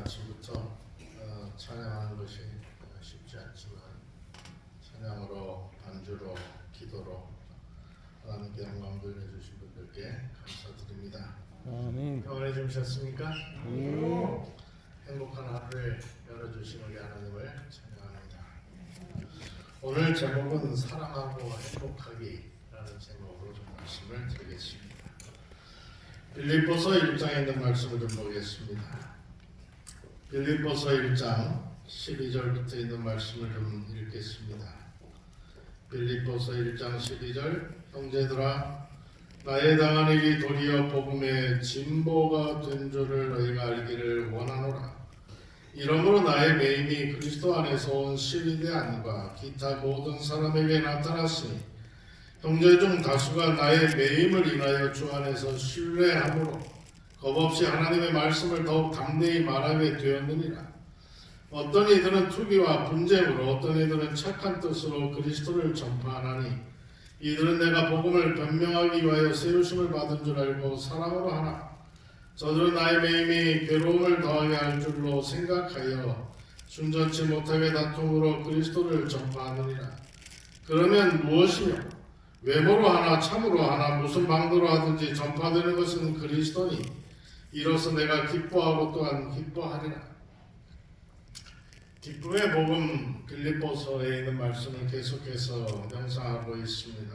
아침부터 찬양하는 것이 쉽지 않지만 찬양으로 반주로 기도로 하나님께 영광 돌려주신 분들께 감사드립니다. 아멘. 평안해 주셨습니까? 네. 행복한 하루를 열어주신 우리 하나님을 찬양합니다. 오늘 제목은 사랑하고 행복하기라는 제목으로 좀 말씀을 드리겠습니다. 빌립보서 1장에 있는 말씀을 좀 보겠습니다. 빌립보서 1장 12절부터 있는 말씀을 좀 읽겠습니다. 빌립보서 1장 12절 형제들아 나의 당한 일이 도리어 복음의 진보가 된 줄을 너희가 알기를 원하노라. 이러므로 나의 매임이 그리스도 안에서 온 시리대 안과 기타 모든 사람에게 나타났으니 형제 중 다수가 나의 매임을 인하여 주 안에서 신뢰함으로 겁없이 하나님의 말씀을 더욱 담대히 말하게 되었느니라. 어떤 이들은 투기와 분쟁으로 어떤 이들은 착한 뜻으로 그리스도를 전파하나니 이들은 내가 복음을 변명하기 위하여 세우심을 받은 줄 알고 사랑으로 하나 저들은 나의 매임이 괴로움을 더하게 할 줄로 생각하여 순전치 못하게 다툼으로 그리스도를 전파하느니라. 그러면 무엇이며 외모로 하나 참으로 하나 무슨 방도로 하든지 전파되는 것은 그리스도니 이로써 내가 기뻐하고 또한 기뻐하리라. 기쁨의 복음 빌립보서에 있는 말씀을 계속해서 명상하고 있습니다.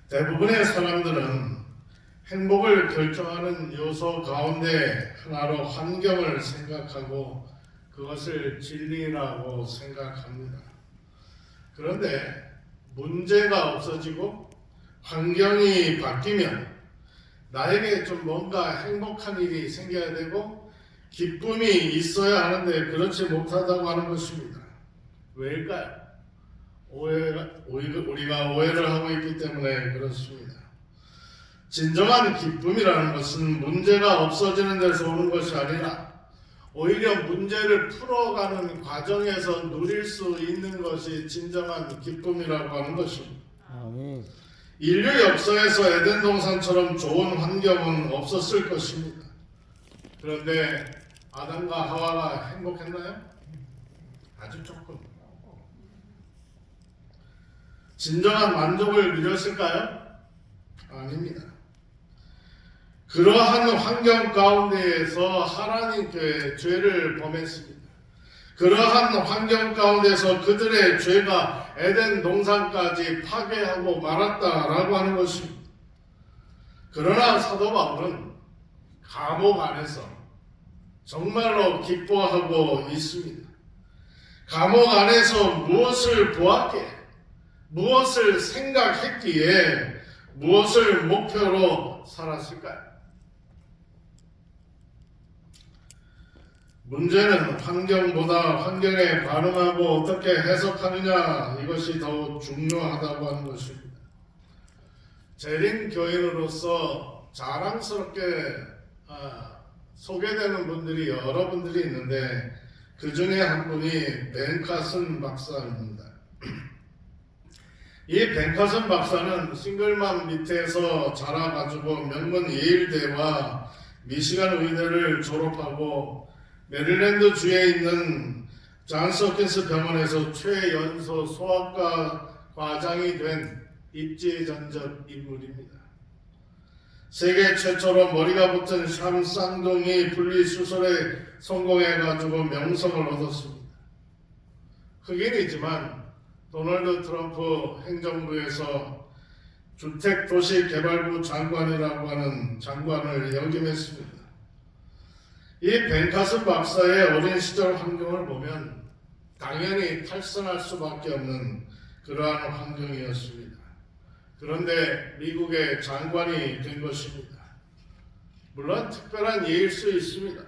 대부분의 사람들은 행복을 결정하는 요소 가운데 하나로 환경을 생각하고 그것을 진리라고 생각합니다. 그런데 문제가 없어지고 환경이 바뀌면 나에게 좀 뭔가 행복한 일이 생겨야 되고 기쁨이 있어야 하는데 그렇지 못하다고 하는 것입니다. 왜일까요? 우리가 오해를 하고 있기 때문에 그렇습니다. 진정한 기쁨이라는 것은 문제가 없어지는 데서 오는 것이 아니라 오히려 문제를 풀어가는 과정에서 누릴 수 있는 것이 진정한 기쁨이라고 하는 것입니다. 아멘. 인류 역사에서 에덴 동산처럼 좋은 환경은 없었을 것입니다. 그런데 아담과 하와가 행복했나요? 아주 조금. 진정한 만족을 누렸을까요? 아닙니다. 그러한 환경 가운데에서 하나님께 죄를 범했습니다. 그러한 환경 가운데서 그들의 죄가 에덴 동산까지 파괴하고 말았다라고 하는 것입니다. 그러나 사도 바울은 감옥 안에서 정말로 기뻐하고 있습니다. 감옥 안에서 무엇을 보았기에, 무엇을 생각했기에, 무엇을 목표로 살았을까요? 문제는 환경보다 환경에 반응하고 어떻게 해석하느냐 이것이 더 중요하다고 하는 것입니다. 재림 교인으로서 자랑스럽게 소개되는 분들이 여러분들이 있는데 그 중에 한 분이 벤카슨 박사입니다. 이 벤카슨 박사는 싱글맘 밑에서 자라가지고 명문 예일대와 미시간 의대를 졸업하고 메릴랜드 주에 있는 존스 홉킨스 병원에서 최연소 소아과 과장이 된 입지전적 인물입니다. 세계 최초로 머리가 붙은 샴 쌍둥이 분리수술에 성공해가지고 명성을 얻었습니다. 흑인이지만 도널드 트럼프 행정부에서 주택도시개발부 장관이라고 하는 장관을 역임했습니다. 이 벤카슨 박사의 어린 시절 환경을 보면 당연히 탈선할 수밖에 없는 그러한 환경이었습니다. 그런데 미국의 장관이 된 것입니다. 물론 특별한 예일 수 있습니다.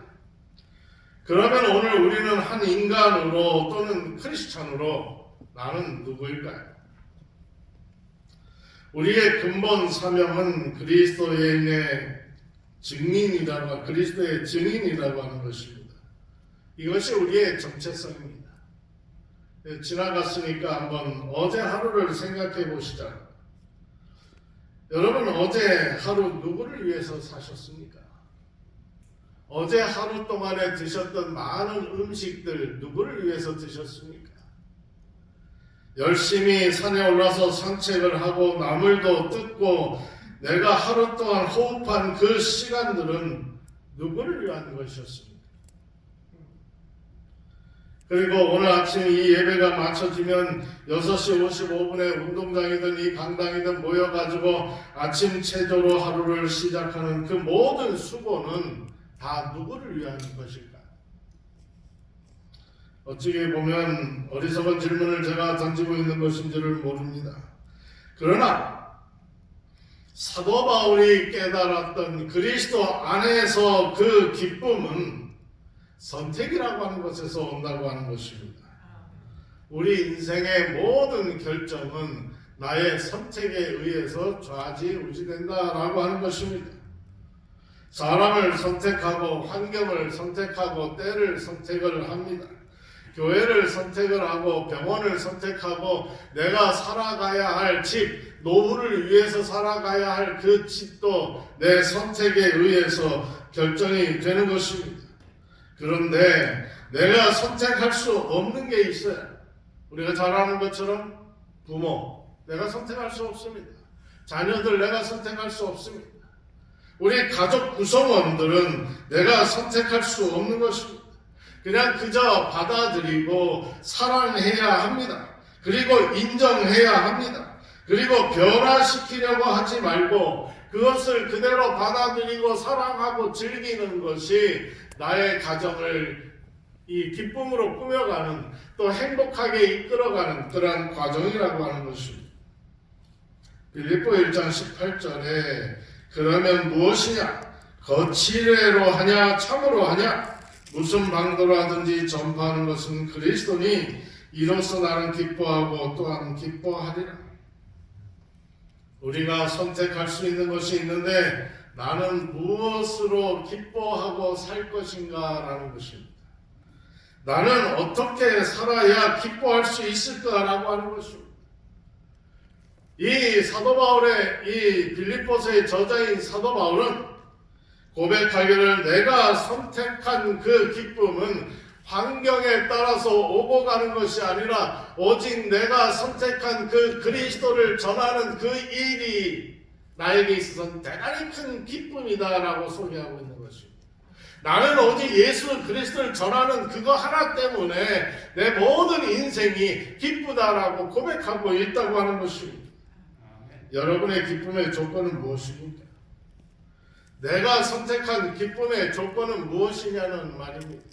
그러면 오늘 우리는 한 인간으로 또는 크리스찬으로 나는 누구일까요? 우리의 근본 사명은 그리스도의 증인이라고, 그리스도의 증인이라고 하는 것입니다. 이것이 우리의 정체성입니다. 지나갔으니까 한번 어제 하루를 생각해 보시자. 여러분 어제 하루 누구를 위해서 사셨습니까? 어제 하루 동안에 드셨던 많은 음식들 누구를 위해서 드셨습니까? 열심히 산에 올라서 산책을 하고 나물도 뜯고 내가 하루 동안 호흡한 그 시간들은 누구를 위한 것이었습니까? 그리고 오늘 아침 이 예배가 마쳐지면 6시 55분에 운동장이든 이 강당이든 모여가지고 아침 체조로 하루를 시작하는 그 모든 수고는 다 누구를 위한 것일까? 어찌게 보면 어리석은 질문을 제가 던지고 있는 것인지를 모릅니다. 그러나 사도 바울이 깨달았던 그리스도 안에서 그 기쁨은 선택이라고 하는 것에서 온다고 하는 것입니다. 우리 인생의 모든 결정은 나의 선택에 의해서 좌지우지된다라고 하는 것입니다. 사람을 선택하고 환경을 선택하고 때를 선택을 합니다. 교회를 선택을 하고 병원을 선택하고 내가 살아가야 할 집, 노후를 위해서 살아가야 할 그 집도 내 선택에 의해서 결정이 되는 것입니다. 그런데 내가 선택할 수 없는 게 있어요. 우리가 잘 아는 것처럼 부모, 내가 선택할 수 없습니다. 자녀들 내가 선택할 수 없습니다. 우리 가족 구성원들은 내가 선택할 수 없는 것입니다. 그냥 그저 받아들이고 사랑해야 합니다. 그리고 인정해야 합니다. 그리고 변화시키려고 하지 말고 그것을 그대로 받아들이고 사랑하고 즐기는 것이 나의 가정을 이 기쁨으로 꾸며가는 또 행복하게 이끌어가는 그러한 과정이라고 하는 것입니다. 빌립보 1장 18절에 그러면 무엇이냐? 거칠애로 하냐? 참으로 하냐? 무슨 방도로 하든지 전파하는 것은 그리스도니 이로써 나는 기뻐하고 또한 기뻐하리라. 우리가 선택할 수 있는 것이 있는데 나는 무엇으로 기뻐하고 살 것인가 라는 것입니다. 나는 어떻게 살아야 기뻐할 수 있을까라고 하는 것입니다. 이 사도 바울의 이 빌립보서의 저자인 사도 바울은 고백하기를 내가 선택한 그 기쁨은 환경에 따라서 오고 가는 것이 아니라 오직 내가 선택한 그 그리스도를 전하는 그 일이 나에게 있어서는 대단히 큰 기쁨이다라고 소개하고 있는 것입니다. 나는 오직 예수 그리스도를 전하는 그거 하나 때문에 내 모든 인생이 기쁘다라고 고백하고 있다고 하는 것입니다. 여러분의 기쁨의 조건은 무엇입니까? 내가 선택한 기쁨의 조건은 무엇이냐는 말입니다.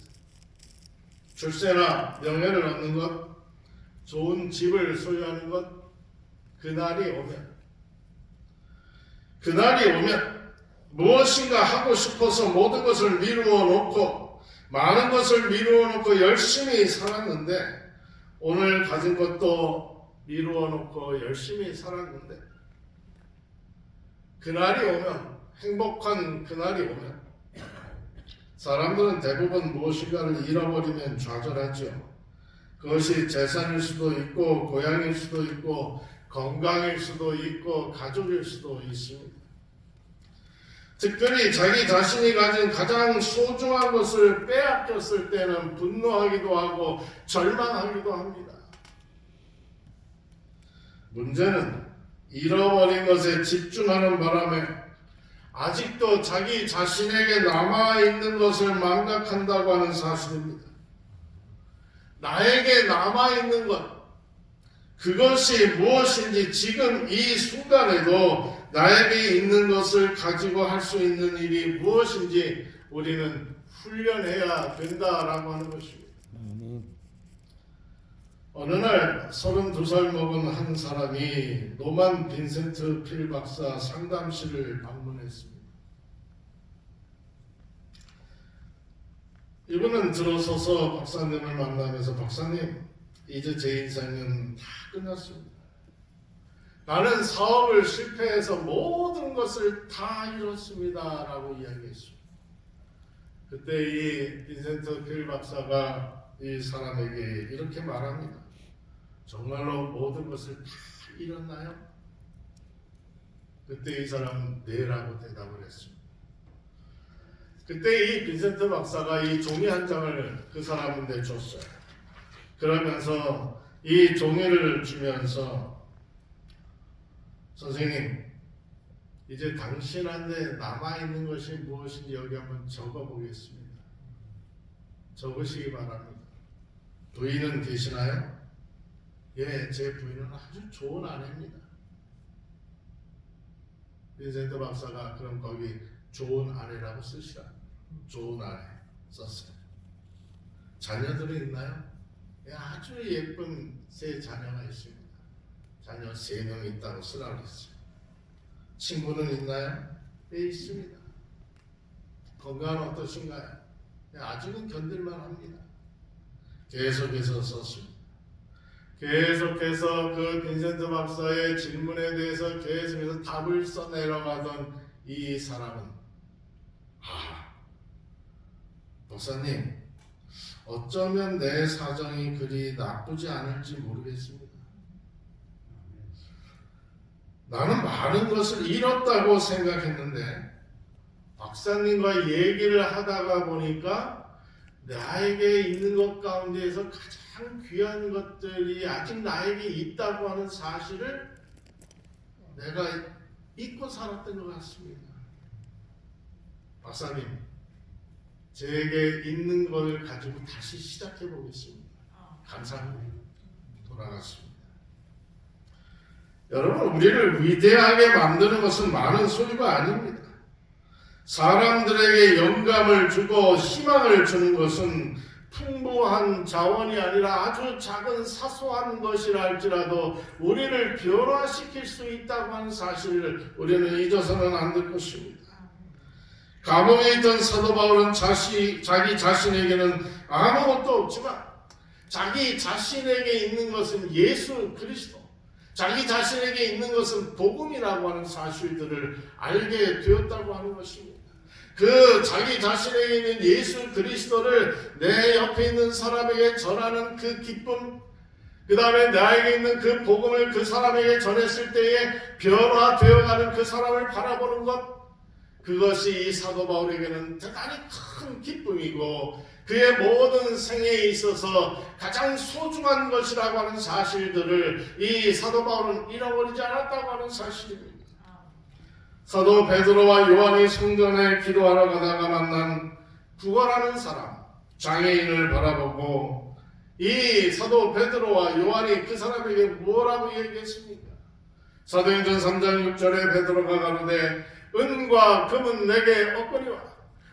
출세나 명예를 얻는 것, 좋은 집을 소유하는 것, 그날이 오면 무엇인가 하고 싶어서 모든 것을 미루어 놓고 많은 것을 미루어 놓고 열심히 살았는데 오늘 가진 것도 미루어 놓고 열심히 살았는데 그날이 오면 행복한 그날이 오면 사람들은 대부분 무엇인가를 잃어버리면 좌절하죠. 그것이 재산일 수도 있고 고향일 수도 있고 건강일 수도 있고 가족일 수도 있습니다. 특별히 자기 자신이 가진 가장 소중한 것을 빼앗겼을 때는 분노하기도 하고 절망하기도 합니다. 문제는 잃어버린 것에 집중하는 바람에 아직도 자기 자신에게 남아있는 것을 망각한다고 하는 사실입니다. 나에게 남아있는 것, 그것이 무엇인지 지금 이 순간에도 나에게 있는 것을 가지고 할 수 있는 일이 무엇인지 우리는 훈련해야 된다라고 하는 것입니다. 어느 날 32살 먹은 한 사람이 노만 빈센트 필 박사 상담실을 방문했습니다. 이분은 들어서서 박사님을 만나면서 박사님, 이제 제 인생은 다 끝났습니다. 나는 사업을 실패해서 모든 것을 다 잃었습니다 라고 이야기했습니다. 그때 이 빈센트 필 박사가 이 사람에게 이렇게 말합니다. 정말로 모든 것을 다 잃었나요? 그때 이 사람은 네라고 대답을 했습니다. 그때 이 빈센트 박사가 이 종이 한 장을 그 사람한테 줬어요. 그러면서 이 종이를 주면서 선생님, 이제 당신한테 남아있는 것이 무엇인지 여기 한번 적어보겠습니다. 적으시기 바랍니다. 부인은 계시나요? 예, 제 부인은 아주 좋은 아내입니다. 빈센트 박사가 그럼 거기 좋은 아내라고 쓰시라. 좋은 아내 썼어요. 자녀들이 있나요? 예, 아주 예쁜 세 자녀가 있습니다. 자녀 3명 있다고 쓰라고 했어요. 친구는 있나요? 네, 있습니다. 건강은 어떠신가요? 네, 아직은 견딜만 합니다. 계속해서 썼습니다. 계속해서 그 빈센트 박사의 질문에 대해서 계속해서 답을 써내려가던 이 사람은 목사님, 어쩌면 내 사정이 그리 나쁘지 않을지 모르겠습니다. 나는 많은 것을 잃었다고 생각했는데 박사님과 얘기를 하다가 보니까 나에게 있는 것 가운데에서 가장 귀한 것들이 아직 나에게 있다고 하는 사실을 내가 잊고 살았던 것 같습니다. 박사님, 제게 있는 걸 가지고 다시 시작해 보겠습니다. 감사합니다. 돌아갔습니다. 여러분, 우리를 위대하게 만드는 것은 많은 소리가 아닙니다. 사람들에게 영감을 주고 희망을 주는 것은 풍부한 자원이 아니라 아주 작은 사소한 것이라 할지라도 우리를 변화시킬 수 있다고 하는 사실을 우리는 잊어서는 안 될 것입니다. 감옥에 있던 사도 바울은 자기 자신에게는 아무것도 없지만 자기 자신에게 있는 것은 예수 그리스도, 자기 자신에게 있는 것은 복음이라고 하는 사실들을 알게 되었다고 하는 것입니다. 그 자기 자신에게 있는 예수 그리스도를 내 옆에 있는 사람에게 전하는 그 기쁨, 그 다음에 나에게 있는 그 복음을 그 사람에게 전했을 때에 변화되어가는 그 사람을 바라보는 것, 그것이 이 사도 바울에게는 대단히 큰 기쁨이고 그의 모든 생애에 있어서 가장 소중한 것이라고 하는 사실들을 이 사도 바울은 잃어버리지 않았다고 하는 사실입니다. 사도 베드로와 요한이 성전에 기도하러 가다가 만난 구걸하는 사람, 장애인을 바라보고 이 사도 베드로와 요한이 그 사람에게 뭐라고 얘기했습니까? 사도행전 3장 6절에 베드로가 가로되 은과 금은 내게 없거니와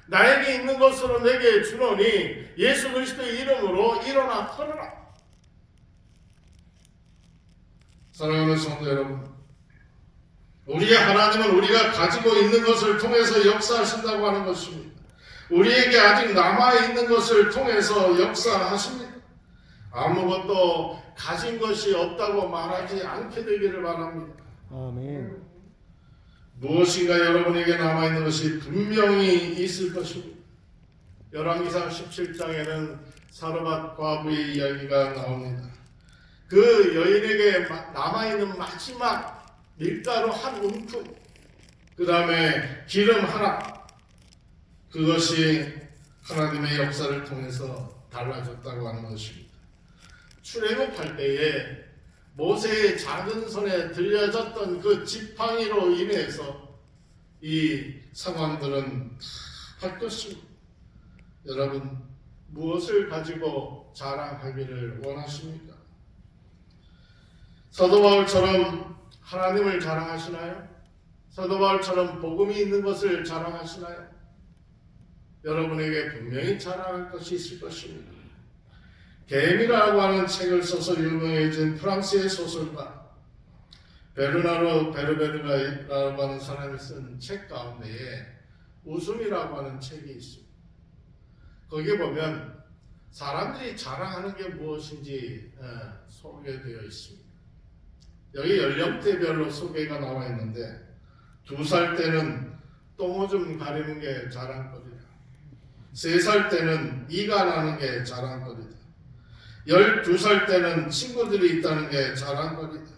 나에게 있는 것으로 내게 주노니 예수 그리스도의 이름으로 일어나 걸어라. 사랑하는 성도 여러분, 우리의 하나님은 우리가 가지고 있는 것을 통해서 역사하신다고 하는 것입니다. 우리에게 아직 남아있는 것을 통해서 역사하십니다. 아무것도 가진 것이 없다고 말하지 않게 되기를 바랍니다. 아멘. 무엇인가 여러분에게 남아있는 것이 분명히 있을 것입니다. 열왕기상 17장에는 사르밧 과부의 이야기가 나옵니다. 그 여인에게 남아있는 마지막 밀가루 한 움큼, 그 다음에 기름 하나, 그것이 하나님의 역사를 통해서 달라졌다고 하는 것입니다. 출애굽할 때에 모세의 작은 손에 들려졌던 그 지팡이로 인해서 이 상황들은 다 바뀌었습니다. 여러분, 무엇을 가지고 자랑하기를 원하십니까? 사도 바울처럼 하나님을 자랑하시나요? 사도 바울처럼 복음이 있는 것을 자랑하시나요? 여러분에게 분명히 자랑할 것이 있을 것입니다. 개미라고 하는 책을 써서 유명해진 프랑스의 소설가 베르나르 베르베르가라고 하는 사람이 쓴 책 가운데에 웃음이라고 하는 책이 있습니다. 거기에 보면 사람들이 자랑하는 게 무엇인지 소개되어 있습니다. 여기 연령대별로 소개가 나와 있는데 2살 때는 똥오줌 가리는 게 자랑거리다. 3살 때는 이가 나는 게 자랑거리다. 12살 때는 친구들이 있다는 게 자랑거리다.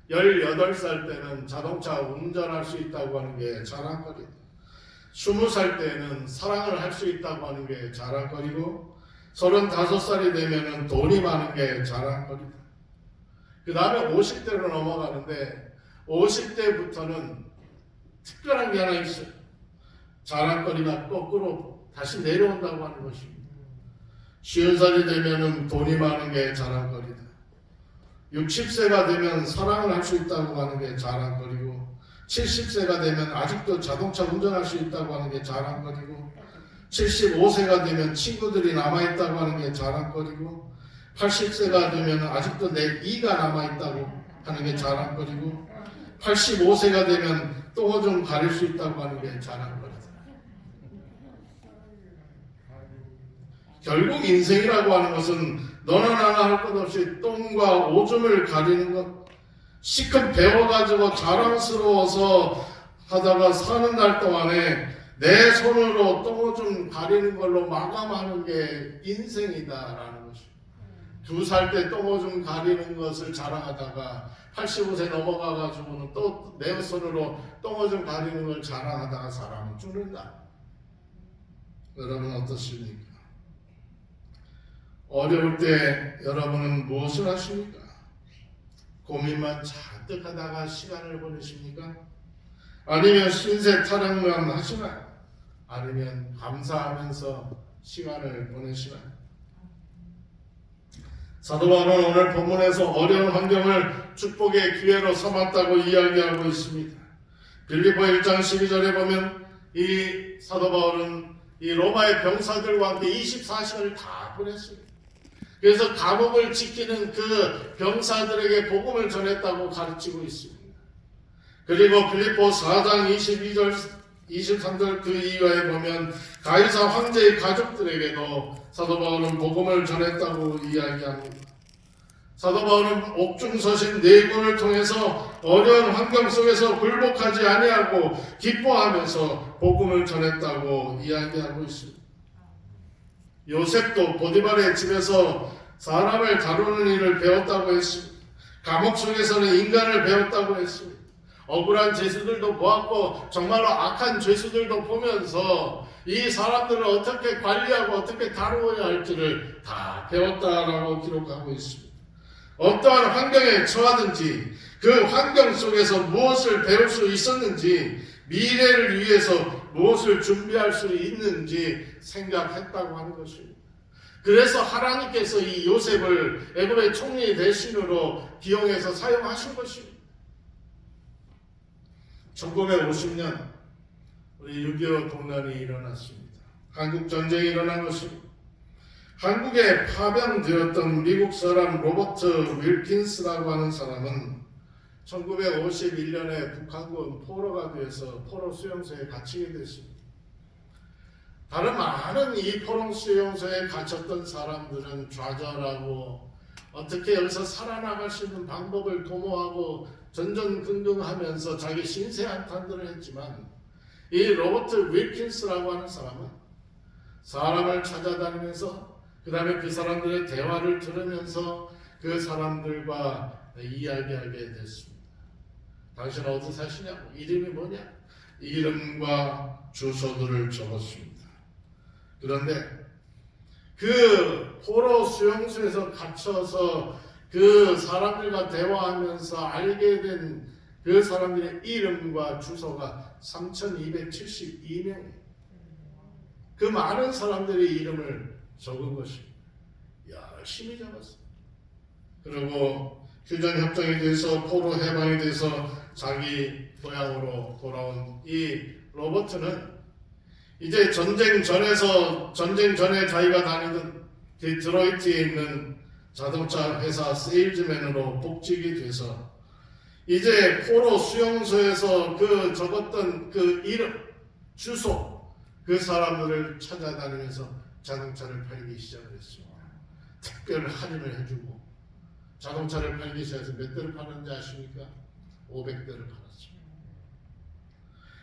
18살 때는 자동차 운전할 수 있다고 하는 게 자랑거리다. 20살 때는 사랑을 할 수 있다고 하는 게 자랑거리고 35살이 되면은 돈이 많은 게 자랑거리다. 그 다음에 50대로 넘어가는데 50대부터는 특별한 게 하나 있어요. 자랑거리가 거꾸로 다시 내려온다고 하는 것입니다. 50살이 되면은 돈이 많은 게 자랑거리다. 60세가 되면 사랑을 할 수 있다고 하는 게 자랑거리고 70세가 되면 아직도 자동차 운전할 수 있다고 하는 게 자랑거리고 75세가 되면 친구들이 남아있다고 하는 게 자랑거리고 80세가 되면 아직도 내 이가 남아있다고 하는 게 자랑거리고 85세가 되면 똥 좀 가릴 수 있다고 하는 게 자랑거리다. 결국 인생이라고 하는 것은 너나 나나 할 것 없이 똥과 오줌을 가리는 것, 시컷 배워가지고 자랑스러워서 하다가 사는 날 동안에 내 손으로 똥오줌 가리는 걸로 마감하는 게 인생이다라는 것입니다. 2살 때 똥오줌 가리는 것을 자랑하다가 85세 넘어가가지고는 또 내 손으로 똥오줌 가리는 걸 자랑하다가 사람은 죽는다. 여러분 어떻습니까? 어려울 때 여러분은 무엇을 하십니까? 고민만 잔뜩 하다가 시간을 보내십니까? 아니면 신세 타령만 하시나요? 아니면 감사하면서 시간을 보내시나요? 사도 바울은 오늘 본문에서 어려운 환경을 축복의 기회로 삼았다고 이야기하고 있습니다. 빌립보 1장 12절에 보면 이 사도 바울은 이 로마의 병사들과 함께 24시간을 다 보냈습니다. 그래서 감옥을 지키는 그 병사들에게 복음을 전했다고 가르치고 있습니다. 그리고 빌립보 4장 22절 23절 그 이하에 보면 가이사 황제의 가족들에게도 사도 바울은 복음을 전했다고 이야기합니다. 사도 바울은 옥중서신 4군을 통해서 어려운 환경 속에서 굴복하지 아니하고 기뻐하면서 복음을 전했다고 이야기하고 있습니다. 요셉도 보디발의 집에서 사람을 다루는 일을 배웠다고 했습니다. 감옥 속에서는 인간을 배웠다고 했습니다. 억울한 죄수들도 보았고 정말로 악한 죄수들도 보면서 이 사람들을 어떻게 관리하고 어떻게 다루어야 할지를 다 배웠다라고 기록하고 있습니다. 어떠한 환경에 처하든지 그 환경 속에서 무엇을 배울 수 있었는지 미래를 위해서 무엇을 준비할 수 있는지 생각했다고 하는 것입니다. 그래서 하나님께서 이 요셉을 애굽의 총리 대신으로 기용해서 사용하신 것입니다. 1950년 우리 6.25 동란이 일어났습니다. 한국전쟁이 일어난 것입니다. 한국에 파병되었던 미국 사람 로버트 윌킨스라고 하는 사람은 1951년에 북한군 포로가 되어서 포로 수용소에 갇히게 됐습니다. 다른 많은 이 포로 수용소에 갇혔던 사람들은 좌절하고 어떻게 여기서 살아나갈 수 있는 방법을 도모하고 전전긍긍하면서 자기 신세 한탄들을 했지만 이 로버트 윌킨스라고 하는 사람은 사람을 찾아다니면서 그 다음에 그 사람들의 대화를 들으면서 그 사람들과 이야기하게 됐습니다. 당신은 어디 사시냐고, 이름이 뭐냐? 이름과 주소들을 적었습니다. 그런데 그 포로 수용소에서 갇혀서 그 사람들과 대화하면서 알게 된 그 사람들의 이름과 주소가 3,272명. 그 많은 사람들의 이름을 적은 것입니다. 열심히 적었어요. 그리고 휴전협정이 돼서 포로 해방이 돼서 자기 고향으로 돌아온 이 로버트는 이제 전쟁 전에 자기가 다니던 디트로이트에 있는 자동차 회사 세일즈맨으로 복직이 돼서 이제 포로 수용소에서 그 적었던 그 이름, 주소, 그 사람들을 찾아다니면서 자동차를 팔기 시작을 했습니다. 특별 할인을 해주고 자동차를 팔기 시작해서 몇 대를 파는지 아십니까? 500대를 팔았습니다.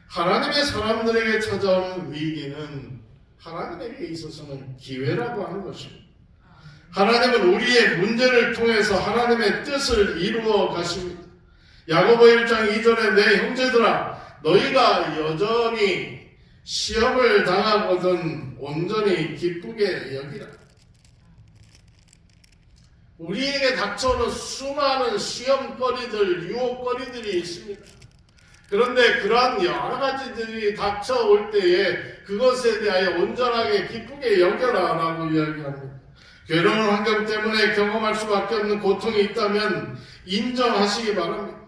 하나님의 사람들에게 찾아오는 위기는 하나님에게 있어서는 기회라고 하는 것입니다. 하나님은 우리의 문제를 통해서 하나님의 뜻을 이루어 가십니다. 야고보 1장 2절에 내 형제들아 너희가 여전히 시험을 당하거든 온전히 기쁘게 여기라. 우리에게 닥쳐오는 수많은 시험거리들, 유혹거리들이 있습니다. 그런데 그러한 여러 가지들이 닥쳐올 때에 그것에 대하여 온전하게 기쁘게 여겨라 라고 이야기합니다. 괴로운 환경 때문에 경험할 수밖에 없는 고통이 있다면 인정하시기 바랍니다.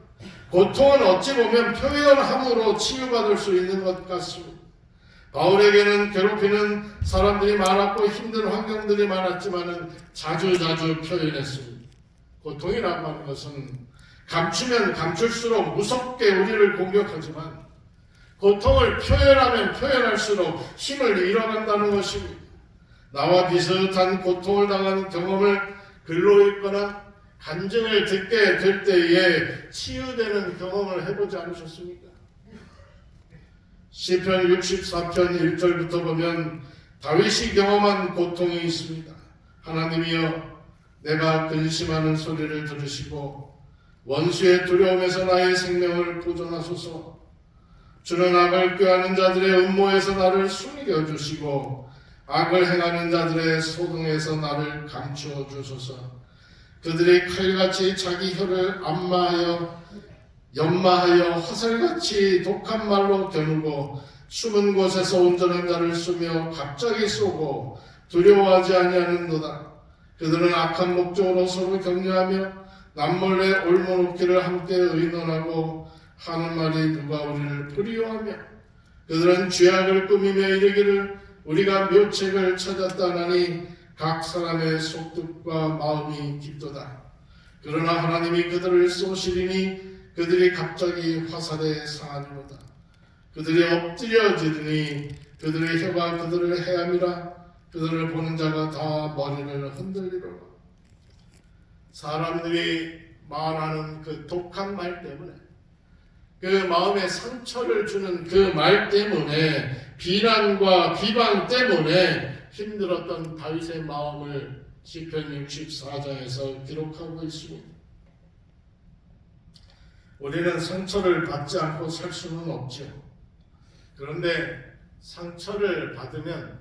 고통은 어찌 보면 표현함으로 치유받을 수 있는 것 같습니다. 바울에게는 괴롭히는 사람들이 많았고 힘든 환경들이 많았지만 자주 표현했습니다. 고통이라고 하는 것은 감추면 감출수록 무섭게 우리를 공격하지만 고통을 표현하면 표현할수록 힘을 잃어간다는 것입니다. 나와 비슷한 고통을 당한 경험을 글로 읽거나 간증을 듣게 될 때에 치유되는 경험을 해보지 않으셨습니까? 시편 64편 1절부터 보면 다윗이 경험한 고통이 있습니다. 하나님이여 내가 근심하는 소리를 들으시고 원수의 두려움에서 나의 생명을 보존하소서. 주는 악을 꾀하는 자들의 음모에서 나를 숨겨주시고 악을 행하는 자들의 소동에서 나를 감추어 주소서. 그들이 칼같이 자기 혀를 연마하여 화살같이 독한 말로 겨누고 숨은 곳에서 온전한 자를 쏘며 갑자기 쏘고 두려워하지 아니하는도다. 그들은 악한 목적으로 서로 격려하며 남몰래 올무놓기를 함께 의논하고 하는 말이 누가 우리를 불의워하며 그들은 죄악을 꾸미며 이르기를 우리가 묘책을 찾았다 하나니 각 사람의 속뜻과 마음이 깊도다. 그러나 하나님이 그들을 쏘시리니 그들이 갑자기 화살에 상하리로다. 그들이 엎드려지리니 그들의 혀가 그들을 해함이라. 그들을 보는 자가 다 머리를 흔들리로다. 사람들이 말하는 그 독한 말 때문에 그 마음에 상처를 주는 그 말 때문에 비난과 비방 때문에 힘들었던 다윗의 마음을 시편 64장에서 기록하고 있습니다. 우리는 상처를 받지 않고 살 수는 없죠. 그런데 상처를 받으면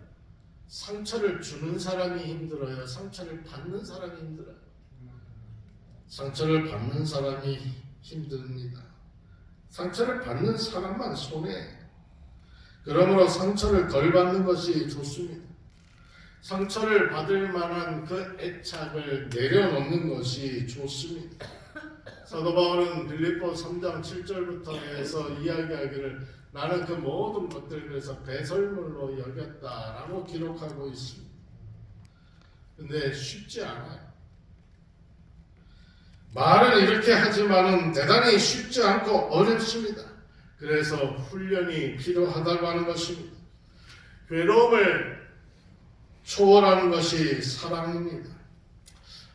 상처를 주는 사람이 힘들어요? 상처를 받는 사람이 힘들어요? 상처를 받는 사람이 힘듭니다. 상처를 받는 사람만 손해해요. 그러므로 상처를 덜 받는 것이 좋습니다. 상처를 받을 만한 그 애착을 내려놓는 것이 좋습니다. 사도 바울은 빌립보 3장 7절부터 해서 이야기하기를 나는 그 모든 것들을 그래서 배설물로 여겼다라고 기록하고 있습니다. 근데 쉽지 않아요. 말은 이렇게 하지만은 대단히 쉽지 않고 어렵습니다. 그래서 훈련이 필요하다고 하는 것입니다. 괴로움을 초월하는 것이 사랑입니다.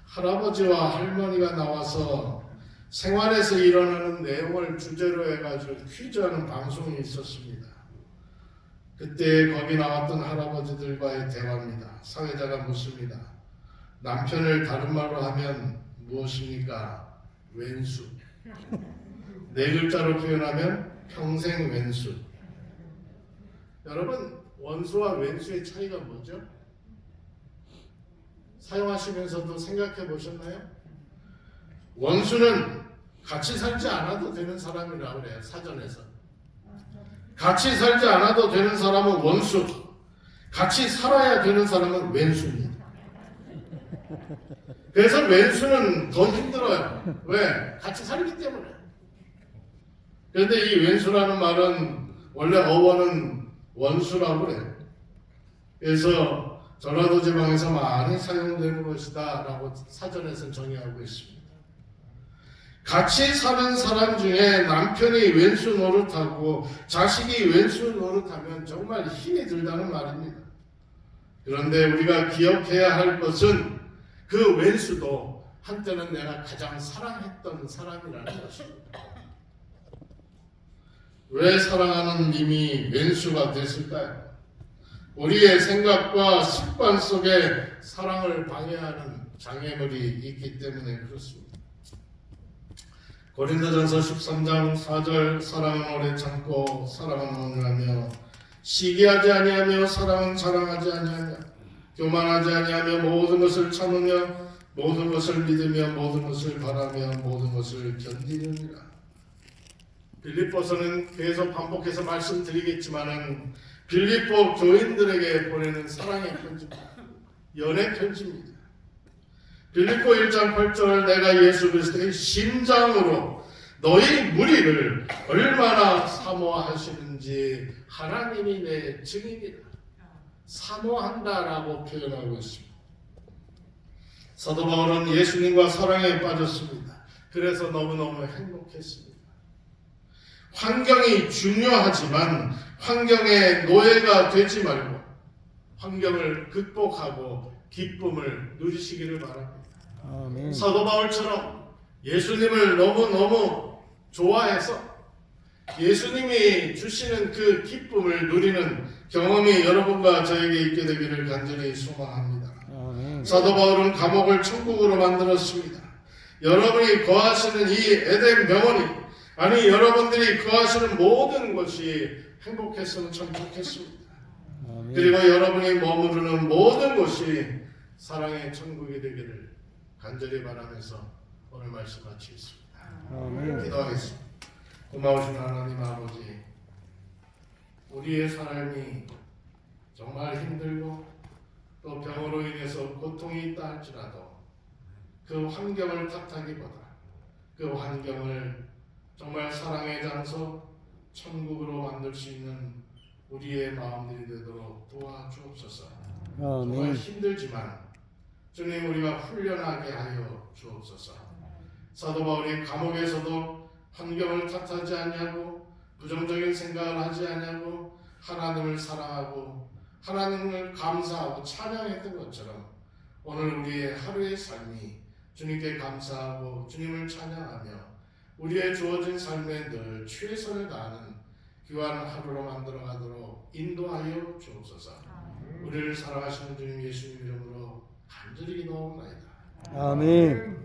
할아버지와 할머니가 나와서 생활에서 일어나는 내용을 주제로 해가지고 퀴즈하는 방송이 있었습니다. 그때 거기 나왔던 할아버지들과의 대화입니다. 사회자가 묻습니다. 남편을 다른 말로 하면 무엇입니까? 왼수. 네 글자로 표현하면 평생 왼수. 여러분, 원수와 왼수의 차이가 뭐죠? 사용하시면서도 생각해 보셨나요? 원수는 같이 살지 않아도 되는 사람이라고 그래요. 사전에서. 같이 살지 않아도 되는 사람은 원수, 같이 살아야 되는 사람은 왼수입니다. 그래서 왼수는 더 힘들어요. 왜? 같이 살기 때문에. 그런데 이 왼수라는 말은 원래 어원은 원수라고 그래요. 그래서 전라도 지방에서 많이 사용되는 것이다 라고 사전에서는 정의하고 있습니다. 같이 사는 사람 중에 남편이 왼수 노릇하고 자식이 왼수 노릇하면 정말 힘이 들다는 말입니다. 그런데 우리가 기억해야 할 것은 그 왼수도 한때는 내가 가장 사랑했던 사람이라는 것입니다. 왜 사랑하는 님이 왼수가 됐을까요? 우리의 생각과 습관 속에 사랑을 방해하는 장애물이 있기 때문에 그렇습니다. 고린도전서 13장 4절 사랑은 오래 참고 사랑은 온유하며 시기하지 아니하며 사랑은 자랑하지 아니하며 교만하지 아니하며 모든 것을 참으며 모든 것을 믿으며 모든 것을 바라며 모든 것을 견디느니라. 빌립보서는 계속 반복해서 말씀드리겠지만은 빌립보 교인들에게 보내는 사랑의 편지입니다. 연애 편지입니다. 빌립보 1장 8절 내가 예수 그리스도의 심장으로 너희 무리를 얼마나 사모하시는지 하나님이 내 증인이라. 사모한다라고 표현하고 있습니다. 사도 바울은 예수님과 사랑에 빠졌습니다. 그래서 너무너무 행복했습니다. 환경이 중요하지만 환경의 노예가 되지 말고 환경을 극복하고 기쁨을 누리시기를 바랍니다. 아멘. 사도 바울처럼 예수님을 너무너무 좋아해서 예수님이 주시는 그 기쁨을 누리는 경험이 여러분과 저에게 있게 되기를 간절히 소망합니다. 아멘. 사도 바울은 감옥을 천국으로 만들었습니다. 여러분이 거하시는 이 에덴 병원이 아니 여러분들이 거하시는 모든 것이 행복했으면 참 좋겠습니다. 아멘. 그리고 여러분이 머무르는 모든 곳이 사랑의 천국이 되기를 간절히 바라면서 오늘 말씀 마치겠습니다. 아멘. 기도하겠습니다. 고마우신 하나님 아버지, 우리의 삶이 정말 힘들고 또 병으로 인해서 고통이 있다 할지라도 그 환경을 탓하기보다 그 환경을 정말 사랑의 장소 천국으로 만들 수 있는 우리의 마음들이 되도록 도와주옵소서. 정말 아멘. 힘들지만 주님 우리가 훈련하게 하여 주옵소서. 사도 바울이 감옥에서도 환경을 탓하지 아니하고 부정적인 생각을 하지 아니하고 하나님을 사랑하고 하나님을 감사하고 찬양했던 것처럼 오늘 우리의 하루의 삶이 주님께 감사하고 주님을 찬양하며 우리의 주어진 삶에 늘 최선을 다하는 귀한 하루로 만들어가도록 인도하여 주옵소서. 우리를 사랑하시는 주님 예수님 이름으로 간절히 기도하옵나이다. 아멘.